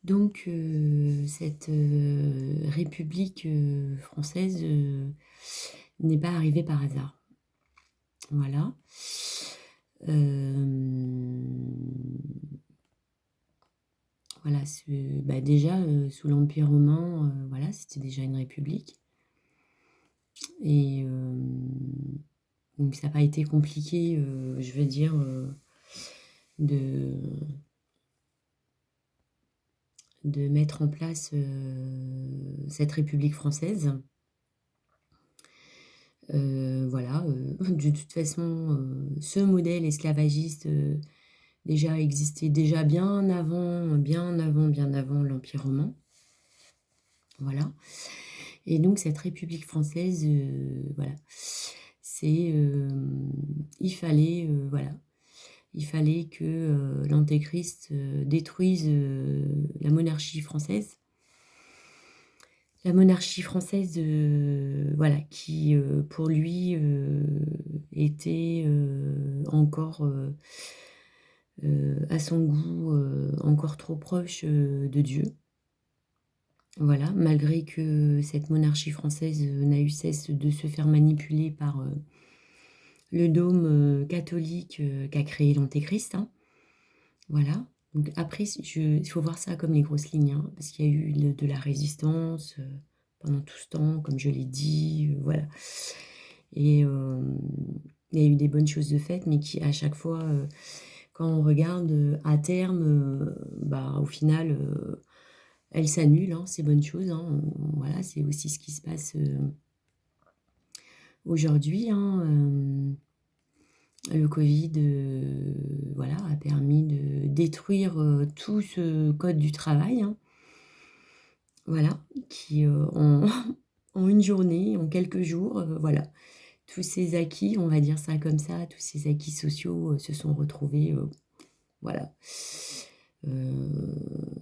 Donc, cette République française n'est pas arrivée par hasard. Voilà. Voilà, déjà, sous l'Empire romain, voilà, c'était déjà une république. Et donc ça n'a pas été compliqué, je veux dire, de, de mettre en place cette République française. Voilà, de toute façon, ce modèle esclavagiste déjà existait déjà bien avant, bien avant, bien avant l'Empire romain. Voilà. Et donc cette République française, voilà, il fallait, voilà, il fallait que l'Antéchrist détruise la monarchie française. La monarchie française, voilà, qui pour lui était encore à son goût, encore trop proche de Dieu. Voilà, malgré que cette monarchie française n'a eu cesse de se faire manipuler par le dôme catholique qu'a créé l'Antéchrist. Hein. Voilà. Donc après, il faut voir ça comme les grosses lignes, hein, parce qu'il y a eu de la résistance pendant tout ce temps, comme je l'ai dit, voilà. Et il y a eu des bonnes choses de fait, mais qui à chaque fois, quand on regarde à terme, au final, elles s'annulent, hein, ces bonnes choses. Hein. Voilà, c'est aussi ce qui se passe aujourd'hui. Hein, le Covid, voilà, a permis de détruire tout ce code du travail, hein, voilà, qui en une journée, en quelques jours, voilà, tous ces acquis, on va dire ça comme ça, tous ces acquis sociaux se sont retrouvés, voilà,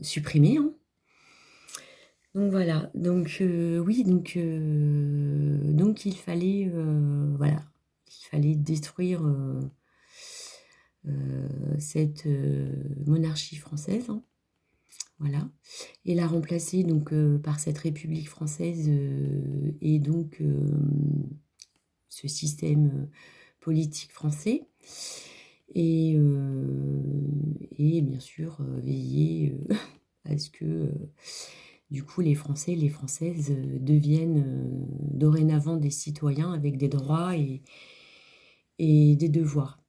supprimés. Hein. Donc voilà, donc oui, donc il fallait, voilà, il fallait détruire cette monarchie française, hein, voilà, et la remplacer donc par cette République française et donc ce système politique français. Et bien sûr, veiller à ce que du coup les Français, les Françaises deviennent dorénavant des citoyens avec des droits et des devoirs.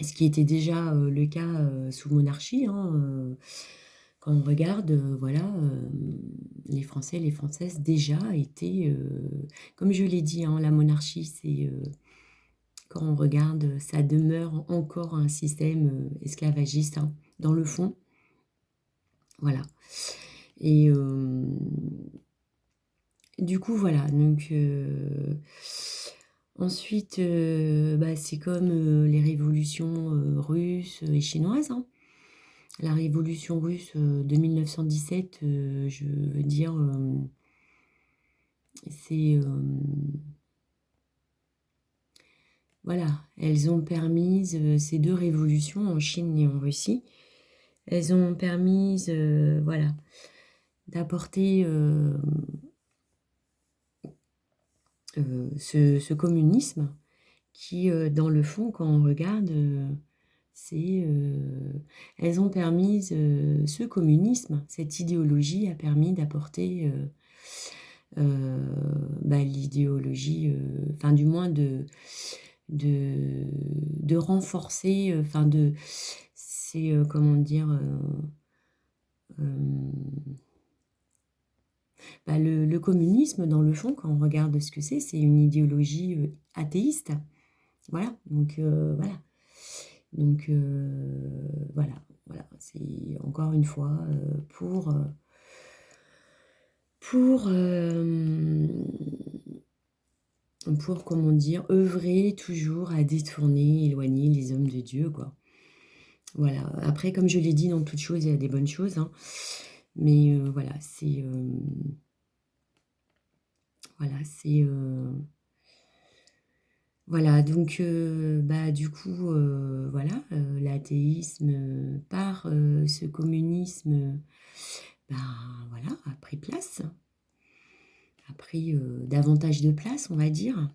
Ce qui était déjà le cas sous monarchie. Hein, quand on regarde, voilà, les Français, les Françaises déjà étaient, comme je l'ai dit, hein, la monarchie, c'est quand on regarde, ça demeure encore un système esclavagiste, hein, dans le fond. Voilà. Et du coup, voilà. Donc, ensuite, c'est comme les révolutions russes et chinoises. Hein. La révolution russe de 1917, je veux dire, c'est... voilà, elles ont permis, ces deux révolutions en Chine et en Russie, elles ont permis, voilà, d'apporter ce communisme qui, dans le fond, quand on regarde, elles ont permis, ce communisme, cette idéologie a permis d'apporter l'idéologie, enfin du moins de renforcer, c'est comment dire, le communisme, dans le fond, quand on regarde ce que c'est une idéologie athéiste. Voilà, donc voilà. Donc voilà, c'est encore une fois pour, comment dire, œuvrer toujours à détourner, éloigner les hommes de Dieu, quoi. Voilà. Après, comme je l'ai dit, dans toute chose, il y a des bonnes choses, hein. Mais voilà, voilà, Voilà, donc du coup, voilà, l'athéisme, par, ce communisme, ben, voilà, a pris place, a pris, davantage de place, on va dire.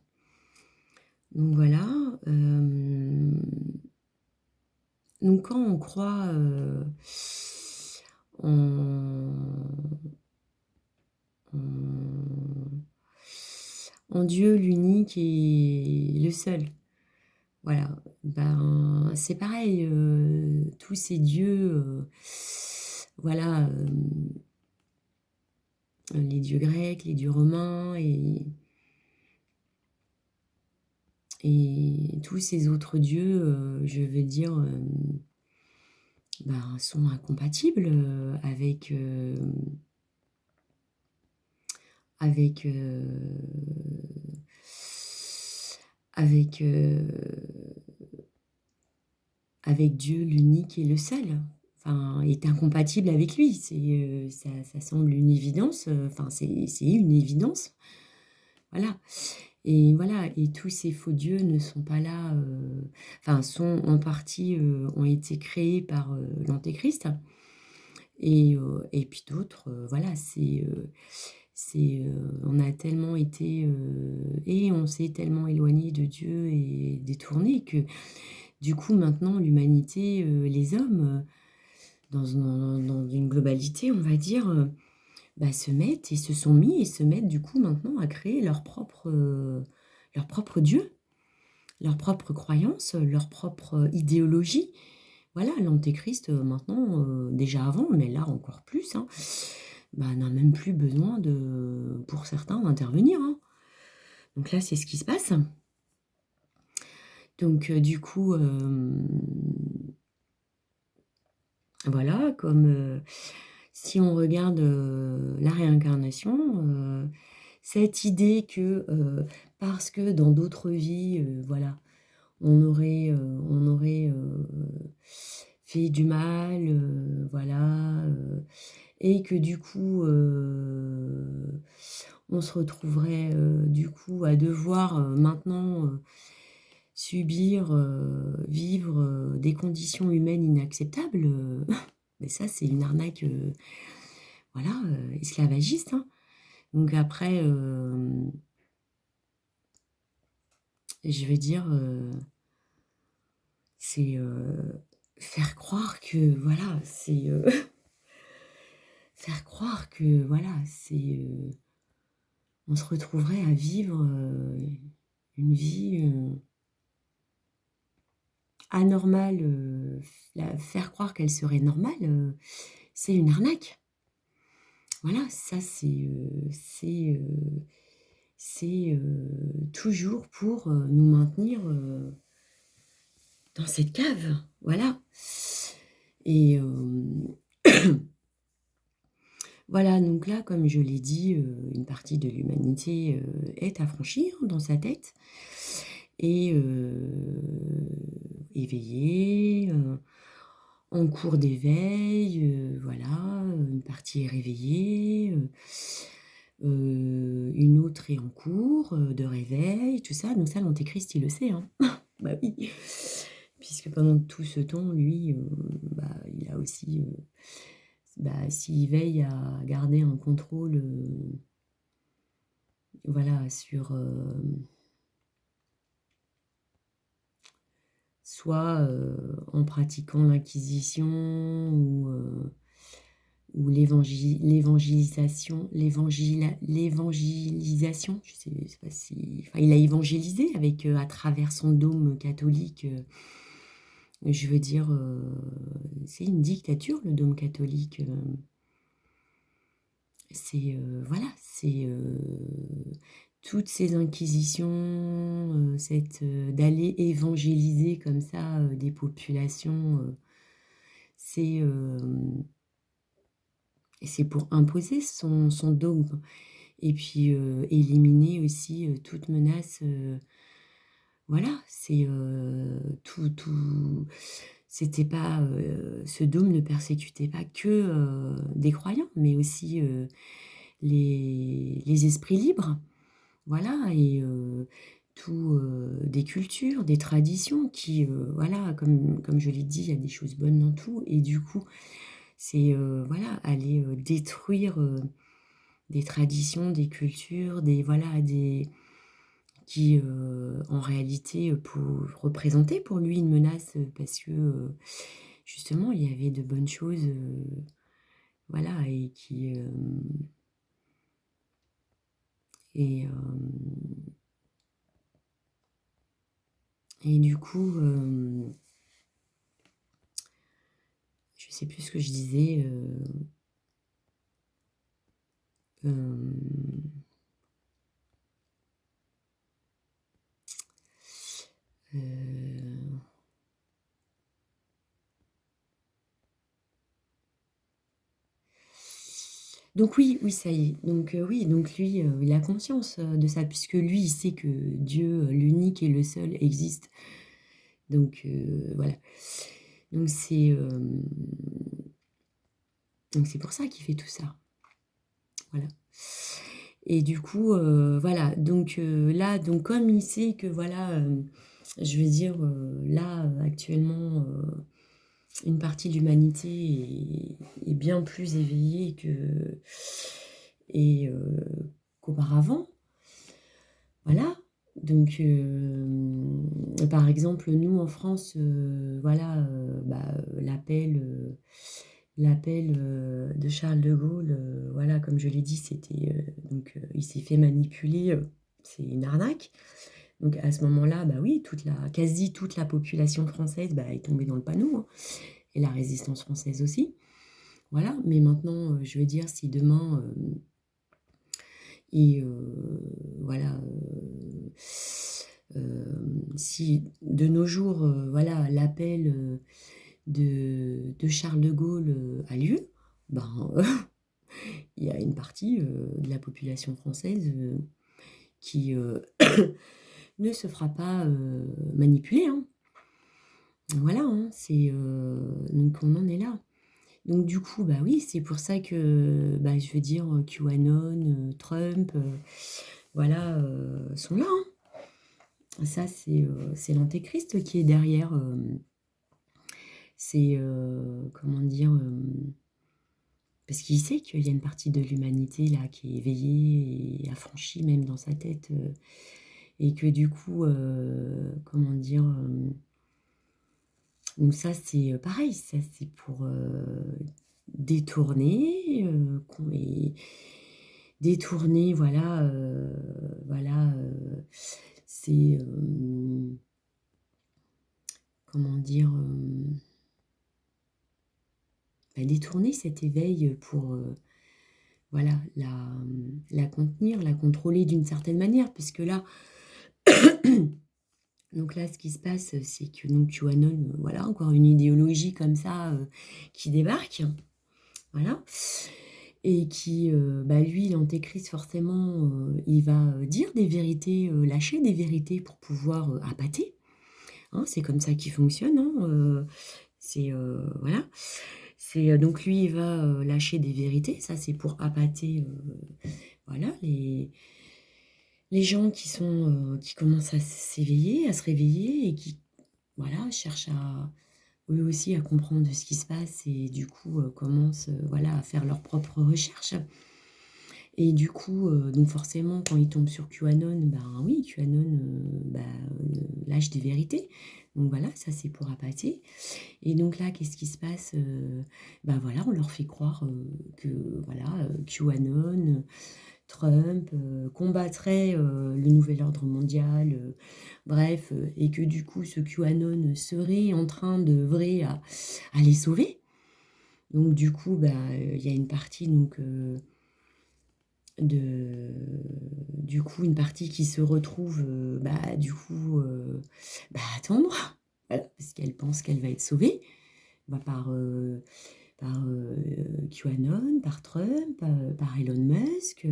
Donc voilà, donc quand on croit, en en en Dieu l'unique et le seul, voilà, ben, c'est pareil, tous ces dieux, voilà, les dieux grecs, les dieux romains et tous ces autres dieux, je veux dire, ben, sont incompatibles, avec, avec, avec Dieu l'unique et le seul. Enfin, est incompatible avec lui. Ça semble une évidence, enfin c'est une évidence, voilà. Et voilà, et tous ces faux dieux ne sont pas là, enfin sont en partie, ont été créés par, l'antéchrist et puis d'autres, voilà, on a tellement été, et on s'est tellement éloigné de Dieu et détourné que du coup maintenant l'humanité, les hommes, dans une globalité, on va dire, se mettent et se sont mis et se mettent du coup maintenant à créer leur propre Dieu, leur propre croyance, leur propre idéologie. Voilà, l'antéchrist, maintenant, déjà avant, mais là encore plus, hein, n'a même plus besoin pour certains, d'intervenir, hein. Donc là, c'est ce qui se passe. Donc du coup, voilà, comme, si on regarde, la réincarnation, cette idée que, parce que dans d'autres vies, voilà, on aurait, fait du mal, voilà, et que du coup, on se retrouverait, du coup à devoir, maintenant, subir, vivre, des conditions humaines inacceptables, mais ça c'est une arnaque, voilà, esclavagiste, hein. Donc après, je veux dire, c'est, faire croire que voilà, c'est, faire croire que voilà, on se retrouverait à vivre, une vie, anormale, faire croire qu'elle serait normale, c'est une arnaque. Voilà, ça c'est, toujours pour, nous maintenir, dans cette cave, voilà. Et voilà, donc là, comme je l'ai dit, une partie de l'humanité, est affranchie, hein, dans sa tête et éveillée, en cours d'éveil, voilà, une partie est réveillée, une autre est en cours, de réveil, tout ça. Donc ça, l'antéchrist, il le sait, hein. Bah oui, puisque pendant tout ce temps, lui, il a aussi, s'il veille à garder un contrôle, voilà, sur, soit, en pratiquant l'inquisition ou l'évangélisation, je sais pas si enfin, il a évangélisé avec, à travers son dôme catholique, je veux dire, c'est une dictature, le dôme catholique, c'est, voilà, c'est, toutes ces inquisitions, d'aller évangéliser comme ça, des populations, c'est, c'est pour imposer son dogme et puis, éliminer aussi, toute menace, voilà, c'est, c'était pas, ce dôme ne persécutait pas que, des croyants, mais aussi, les esprits libres, voilà et surtout des cultures, des traditions qui, voilà, comme je l'ai dit, il y a des choses bonnes dans tout. Et du coup, c'est voilà, aller détruire des traditions, des cultures, voilà, qui en réalité pour représenter pour lui une menace parce que justement il y avait de bonnes choses, voilà, et, et du coup, je sais plus ce que je disais. Euh, donc oui, oui, ça y est. Donc oui, donc lui, il a conscience de ça, puisque lui, il sait que Dieu, l'unique et le seul, existe. Donc voilà. Donc c'est pour ça qu'il fait tout ça. Voilà. Et du coup, voilà. Donc là, donc comme il sait que voilà, je vais dire là actuellement, une partie de l'humanité est bien plus éveillée et, qu'auparavant. Voilà. Donc, par exemple, nous en France, voilà, l'appel de Charles de Gaulle, voilà, comme je l'ai dit, c'était donc il s'est fait manipuler, c'est une arnaque. Donc à ce moment-là, bah oui, quasi toute la population française est tombée dans le panneau, hein, et la résistance française aussi. Voilà, mais maintenant, je veux dire, si demain, et voilà, si de nos jours, voilà, l'appel de Charles de Gaulle a lieu, ben, il y a une partie de la population française qui ne se fera pas manipuler, hein. Voilà, hein, donc on en est là. Donc du coup, bah oui, c'est pour ça que, bah, je veux dire, QAnon, Trump, voilà, sont là, hein. Ça, c'est l'antéchrist qui est derrière. C'est, comment dire, parce qu'il sait qu'il y a une partie de l'humanité là qui est éveillée et affranchie même dans sa tête, et que du coup, comment dire, donc ça c'est pareil, ça c'est pour détourner, détourner, voilà, voilà, c'est comment dire, détourner cet éveil pour voilà, la contenir, la contrôler d'une certaine manière, puisque là, donc là, ce qui se passe, c'est que donc QAnon, voilà, encore une idéologie comme ça qui débarque, voilà, et qui, lui, l'antéchrist, forcément, il va dire des vérités, lâcher des vérités pour pouvoir appâter, hein, c'est comme ça qu'il fonctionne, hein, c'est voilà, c'est donc lui, il va lâcher des vérités, ça c'est pour appâter, voilà, les gens qui commencent à s'éveiller, à se réveiller et qui, voilà, cherchent eux aussi à comprendre ce qui se passe et du coup commencent voilà, à faire leurs propres recherches. Et du coup, donc forcément, quand ils tombent sur QAnon, ben oui, QAnon lâche des vérités. Donc voilà, ça c'est pour appâter. Et donc là, qu'est-ce qui se passe? Voilà, on leur fait croire que voilà, QAnon, Trump combattrait le nouvel ordre mondial, bref, et que du coup ce QAnon serait en train d'œuvrer à les sauver. Donc du coup, il y a une partie donc du coup une partie qui se retrouve du coup attendre, voilà, parce qu'elle pense qu'elle va être sauvée par QAnon, par Trump, par Elon Musk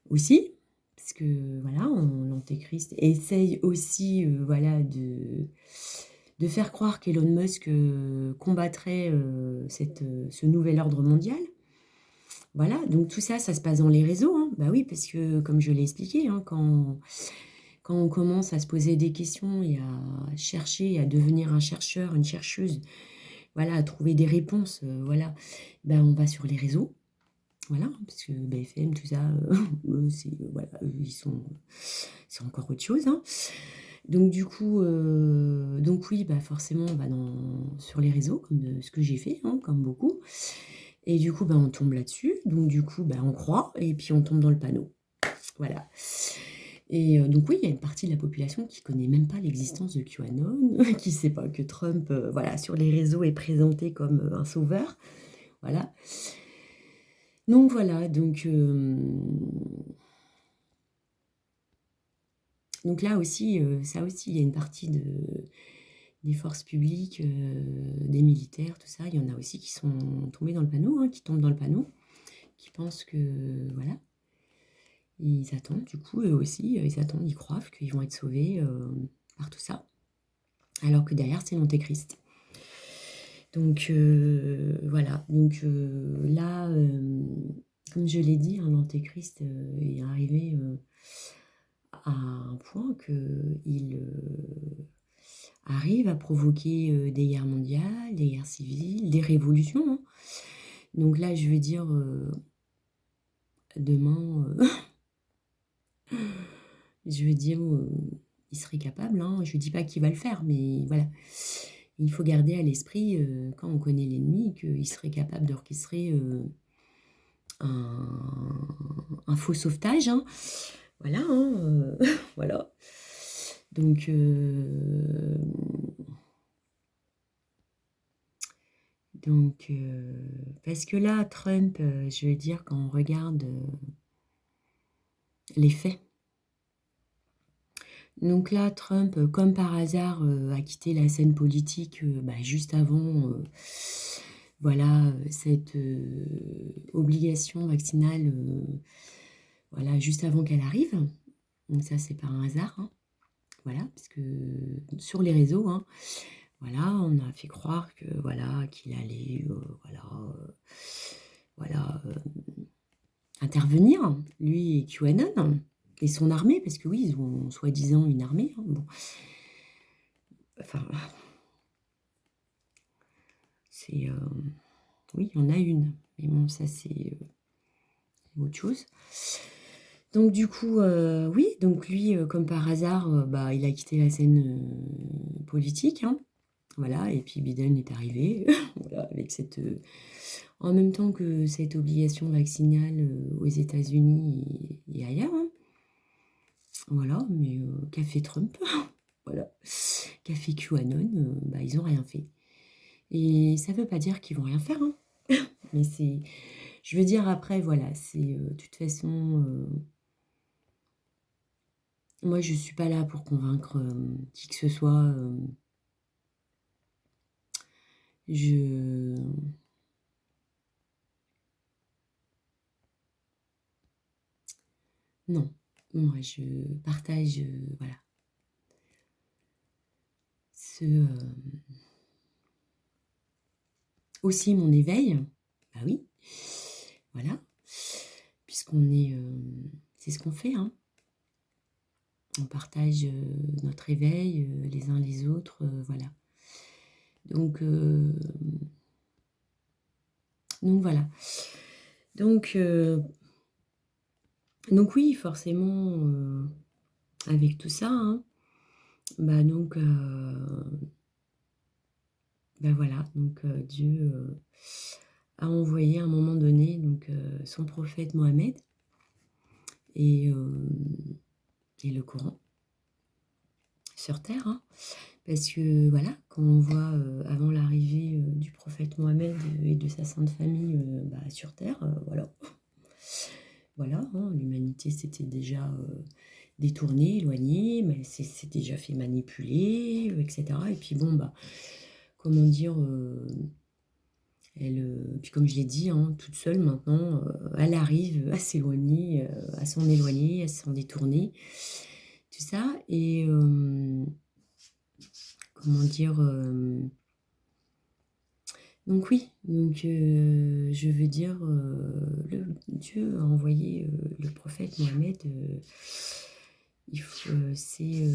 aussi, parce que voilà, l'antéchrist essaye aussi voilà, de faire croire qu'Elon Musk combattrait ce nouvel ordre mondial. Voilà, donc tout ça, ça se passe dans les réseaux, hein. Bah oui, parce que comme je l'ai expliqué, hein, quand on commence à se poser des questions et à chercher, à devenir un chercheur, une chercheuse, voilà, à trouver des réponses, voilà, ben, on va sur les réseaux, voilà, parce que BFM, tout ça, c'est, voilà, c'est encore autre chose, hein. Donc du coup, donc oui, bah, forcément, on va sur les réseaux, comme ce que j'ai fait, hein, comme beaucoup. Et du coup, bah, on tombe là-dessus. Donc du coup, bah, on croit et puis on tombe dans le panneau. Voilà. Et donc oui, il y a une partie de la population qui connaît même pas l'existence de QAnon, qui sait pas que Trump, voilà, sur les réseaux est présenté comme un sauveur. Voilà. Donc voilà, donc là aussi, ça aussi, il y a une partie des forces publiques, des militaires, tout ça. Il y en a aussi qui sont tombés dans le panneau, hein, qui tombent dans le panneau, qui pensent que, voilà, ils attendent, du coup, eux aussi, ils attendent, ils croient qu'ils vont être sauvés par tout ça, alors que derrière, c'est l'antéchrist. Donc, voilà. Donc, là, comme je l'ai dit, hein, l'antéchrist est arrivé à un point qu'il arrive à provoquer des guerres mondiales, des guerres civiles, des révolutions, hein. Donc là, je veux dire, demain, je veux dire, il serait capable, hein. Je ne dis pas qu'il va le faire, mais voilà. Il faut garder à l'esprit, quand on connaît l'ennemi, qu'il serait capable d'orchestrer un faux sauvetage, hein. Voilà, hein, voilà. Donc, parce que là, Trump, je veux dire, quand on regarde les faits, donc là, Trump, comme par hasard, a quitté la scène politique bah, juste avant voilà, cette obligation vaccinale, voilà, juste avant qu'elle arrive. Donc ça, c'est pas un hasard, hein. Voilà, parce que sur les réseaux, hein, voilà, on a fait croire que voilà, qu'il allait voilà, intervenir, lui et QAnon, et son armée, parce que oui, ils ont soi-disant une armée, hein, bon. Enfin, c'est... oui, il y en a une, mais bon, ça c'est autre chose. Donc du coup, oui, donc lui, comme par hasard, bah, il a quitté la scène politique, hein. Voilà, et puis Biden est arrivé, voilà, avec cette, en même temps que cette obligation vaccinale aux États-Unis et ailleurs, hein. Voilà, mais qu'a fait Trump? Voilà, qu'a fait QAnon? Bah, ils n'ont rien fait. Et ça ne veut pas dire qu'ils vont rien faire, hein. Mais c'est, je veux dire, après, voilà, c'est de toute façon, moi, je ne suis pas là pour convaincre qui que ce soit. Je... Non, moi, je partage, voilà, aussi mon éveil. Bah oui, voilà, puisqu'on est, c'est ce qu'on fait, hein. On partage notre éveil les uns les autres, voilà. Donc voilà. Donc oui, forcément, avec tout ça, hein, bah donc bah voilà, donc Dieu a envoyé à un moment donné donc son prophète Mohammed et le Coran sur terre, hein. Parce que voilà, quand on voit avant l'arrivée du prophète Mohammed et de sa sainte famille bah, sur terre, voilà. Voilà, hein, l'humanité s'était déjà détournée, éloignée, mais s'est déjà fait manipuler, etc. Et puis bon, bah, comment dire, puis comme je l'ai dit, hein, toute seule maintenant, elle arrive à s'éloigner, à s'en éloigner, à s'en détourner, tout ça. Et comment dire, donc oui, donc je veux dire, Dieu a envoyé le prophète Mohammed c'est